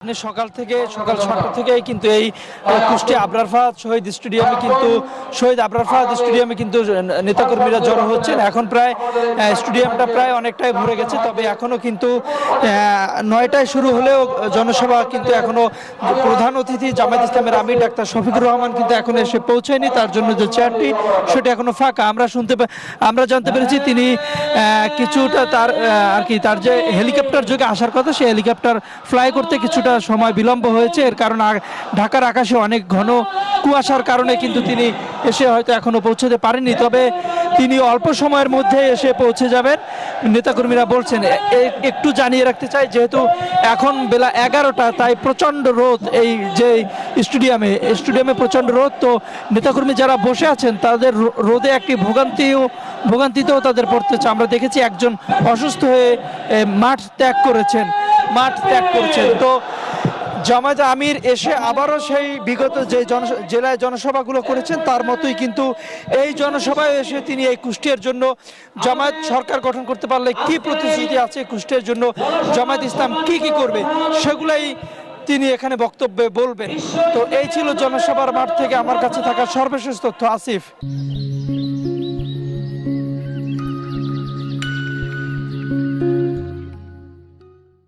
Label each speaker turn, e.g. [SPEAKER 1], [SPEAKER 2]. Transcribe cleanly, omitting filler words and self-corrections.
[SPEAKER 1] সকাল ৬টা থেকে কিন্তু এই কুষ্টিয়া আবরার ফাহাদ শহীদ স্টেডিয়ামে কিন্তু নেতাকর্মীরা জড়ো হচ্ছেন। এখন প্রায় স্টেডিয়ামটা প্রায় অনেকটাই ভরে গেছে, তবে এখনো কিন্তু ৯টায় শুরু হলেও জনসভা কিন্তু এখনো প্রধান অতিথি জামায়াত ইসলামের আমির ডাক্তার শফিকুর রহমান কিন্তু এখন এসে পৌঁছায়নি। তার জন্য যে চেয়ারটি সেটা এখনো ফাঁকা। আমরা জানতে পেরেছি তিনি কিছুটা তার যে হেলিকপ্টার যোগে আসার কথা, সেই হেলিকপ্টার ফ্লাই করতে কিছুটা সময় বিলম্ব হয়েছে। এর কারণ ঢাকার আকাশে অনেক ঘন কুয়াশার কারণে কিন্তু তিনি এসে হয়তো এখনো পৌঁছতে পারেননি, তবে তিনি অল্প সময়ের মধ্যে এসে পৌঁছে যাবেন নেতাকর্মীরা বলছেন। একটু জানিয়ে রাখতে চাই, যেহেতু এখন বেলা 11টা, তাই প্রচণ্ড রোদ। এই যে স্টেডিয়ামে প্রচণ্ড রোদ, তো নেতাকর্মী যারা বসে আছেন তাদের রোদে একটি ভোগান্তিতেও তাদের পড়তে হচ্ছে। আমরা দেখেছি একজন অসুস্থ হয়ে মাঠ ত্যাগ করেছেন। তো জামায়াত আমির এসে আবারও সেই বিগত যে জেলায় জনসভাগুলো করেছেন তার মতোই কিন্তু এই জনসভায় এসে তিনি এই কুষ্টিয়ার জন্য জামায়াত সরকার গঠন করতে পারলে কি প্রতিশ্রুতি আছে, কুষ্টিয়ার জন্য জামায়াত ইসলাম কি করবে, সেগুলাই তিনি এখানে বক্তব্যে বলবেন। তো এই ছিল জনসভার মাঠ থেকে আমার কাছে থাকা সর্বশেষ তথ্য। আসিফ।